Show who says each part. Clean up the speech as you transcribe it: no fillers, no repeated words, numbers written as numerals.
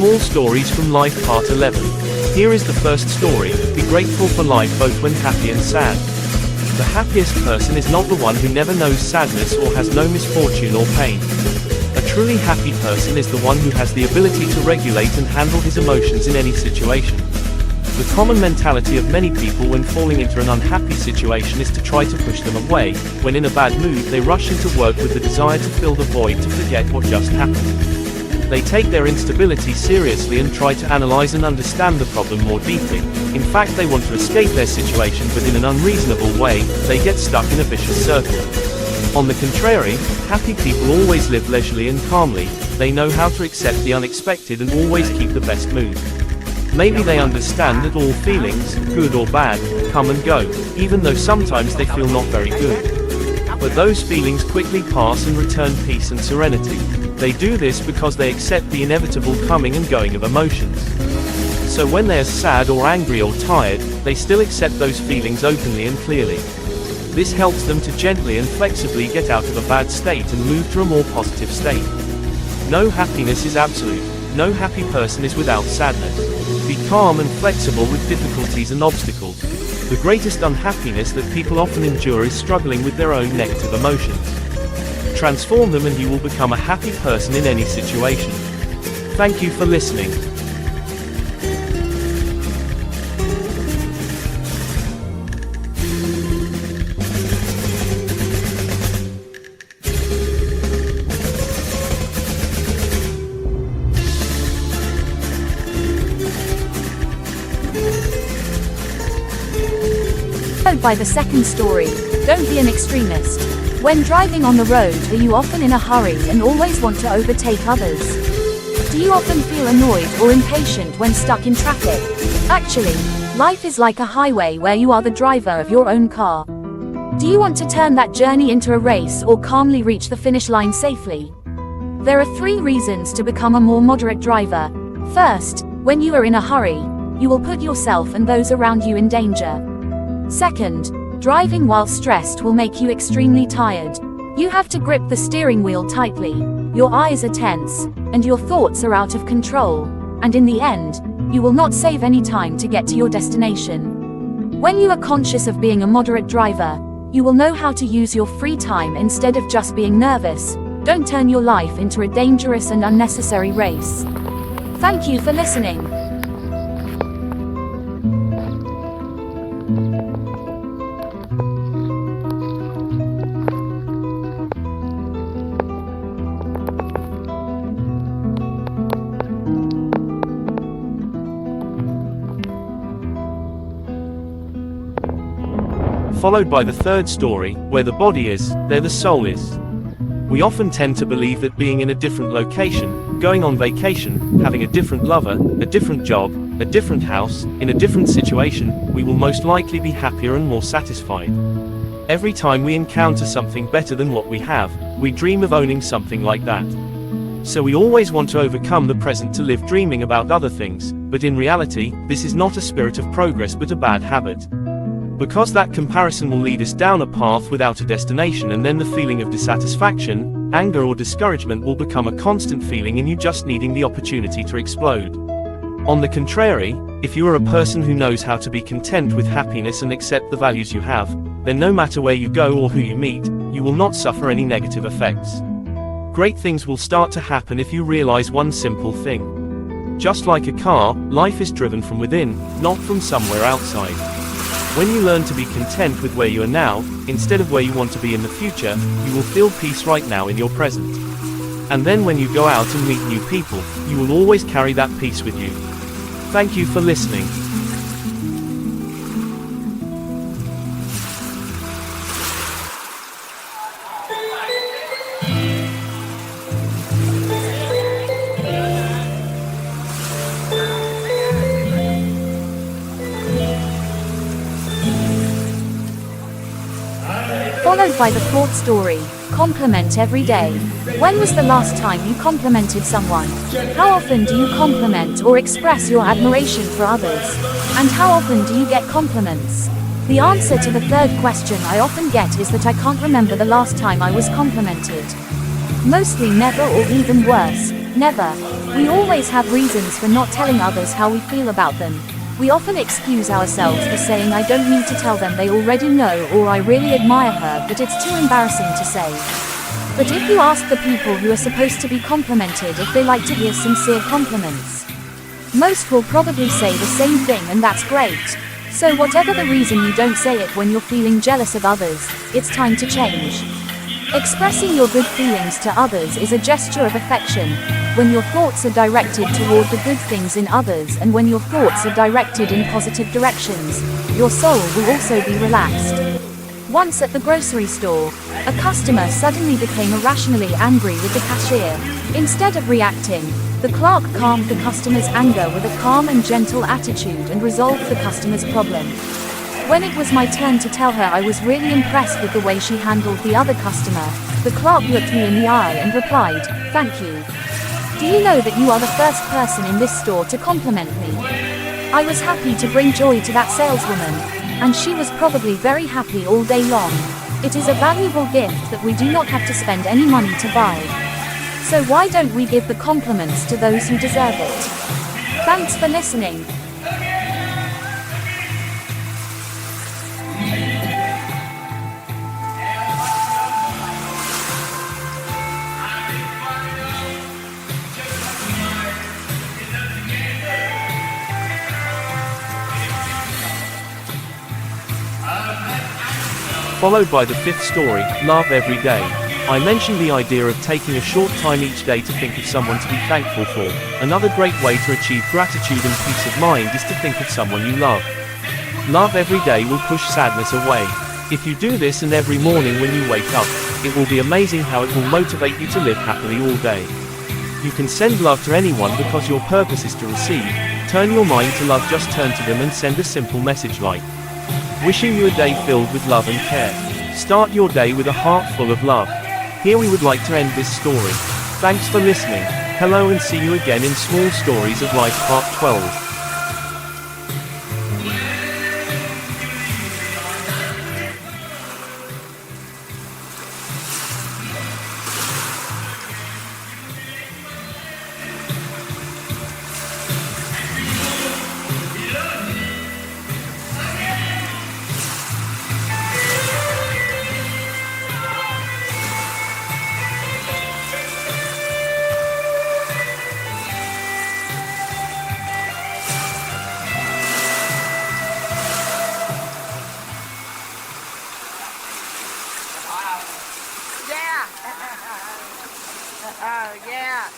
Speaker 1: Small Stories from Life Part 11. Here is the first story. Be grateful for life both when happy and sad. The happiest person is not the one who never knows sadness or has no misfortune or pain. A truly happy person is the one who has the ability to regulate and handle his emotions in any situation. The common mentality of many people when falling into an unhappy situation is to try to push them away. When in a bad mood, they rush into work with the desire to fill the void, to forget what just happened. They take their instability seriously and try to analyze and understand the problem more deeply. In fact, they want to escape their situation, but in an unreasonable way, they get stuck in a vicious circle. On the contrary, happy people always live leisurely and calmly. They know how to accept the unexpected and always keep the best mood. Maybe they understand that all feelings, good or bad, come and go, even though sometimes they feel not very good. But those feelings quickly pass and return peace and serenity. They do this because they accept the inevitable coming and going of emotions. So when they are sad or angry or tired, they still accept those feelings openly and clearly. This helps them to gently and flexibly get out of a bad state and move to a more positive state. No happiness is absolute. No happy person is without sadness. Be calm and flexible with difficulties and obstacles. The greatest unhappiness that people often endure is struggling with their own negative emotions. Transform them and you will become a happy person in any situation. Thank you for listening.
Speaker 2: Followed by the second story. Don't be an extremist. When driving on the road, are you often in a hurry and always want to overtake others? Do you often feel annoyed or impatient when stuck in traffic? Actually, life is like a highway where you are the driver of your own car. Do you want to turn that journey into a race or calmly reach the finish line safely? There are 3 reasons to become a more moderate driver. First, when you are in a hurry, you will put yourself and those around you in danger. Second, driving while stressed will make you extremely tired. You have to grip the steering wheel tightly, your eyes are tense, and your thoughts are out of control, and in the end, you will not save any time to get to your destination. When you are conscious of being a moderate driver, you will know how to use your free time instead of just being nervous. Don't turn your life into a dangerous and unnecessary race. Thank you for listening.
Speaker 1: Followed by the third story. Where the body is, there the soul is. We often tend to believe that being in a different location, going on vacation, having a different lover, a different job, a different house, in a different situation, we will most likely be happier and more satisfied. Every time we encounter something better than what we have, we dream of owning something like that. So we always want to overcome the present to live dreaming about other things, but in reality, this is not a spirit of progress but a bad habit. Because that comparison will lead us down a path without a destination, and then the feeling of dissatisfaction, anger or discouragement will become a constant feeling in you, just needing the opportunity to explode. On the contrary, if you are a person who knows how to be content with happiness and accept the values you have, then no matter where you go or who you meet, you will not suffer any negative effects. Great things will start to happen if you realize one simple thing. Just like a car, life is driven from within, not from somewhere outside. When you learn to be content with where you are now, instead of where you want to be in the future, you will feel peace right now in your present. And then when you go out and meet new people, you will always carry that peace with you. Thank you for listening.
Speaker 2: Followed by the fourth story. Compliment every day. When was the last time you complimented someone? How often do you compliment or express your admiration for others? And how often do you get compliments? The answer to the third question I often get is that I can't remember the last time I was complimented. Mostly never, or even worse, never. We always have reasons for not telling others how we feel about them. We often excuse ourselves for saying I don't need to tell them, they already know, or I really admire her but it's too embarrassing to say. But if you ask the people who are supposed to be complimented if they like to hear sincere compliments, most will probably say the same thing, and that's great. So whatever the reason you don't say it when you're feeling jealous of others, it's time to change. Expressing your good feelings to others is a gesture of affection. When your thoughts are directed toward the good things in others, and when your thoughts are directed in positive directions, your soul will also be relaxed. Once at the grocery store, a customer suddenly became irrationally angry with the cashier. Instead of reacting, the clerk calmed the customer's anger with a calm and gentle attitude and resolved the customer's problem. When it was my turn to tell her I was really impressed with the way she handled the other customer, the clerk looked me in the eye and replied, "Thank you. Do you know that you are the first person in this store to compliment me?" I was happy to bring joy to that saleswoman, and she was probably very happy all day long. It is a valuable gift that we do not have to spend any money to buy. So why don't we give the compliments to those who deserve it? Thanks for listening.
Speaker 1: Followed by the fifth story, love every day. I mentioned the idea of taking a short time each day to think of someone to be thankful for. Another great way to achieve gratitude and peace of mind is to think of someone you love. Love every day will push sadness away. If you do this and every morning when you wake up, it will be amazing how it will motivate you to live happily all day. You can send love to anyone because your purpose is to receive. Turn your mind to love, just turn to them and send a simple message like, "Wishing you a day filled with love and care." Start your day with a heart full of love. Here we would like to end this story. Thanks for listening. Hello, and see you again in Small Stories of Life Part 12.
Speaker 3: Yeah. Oh, yeah.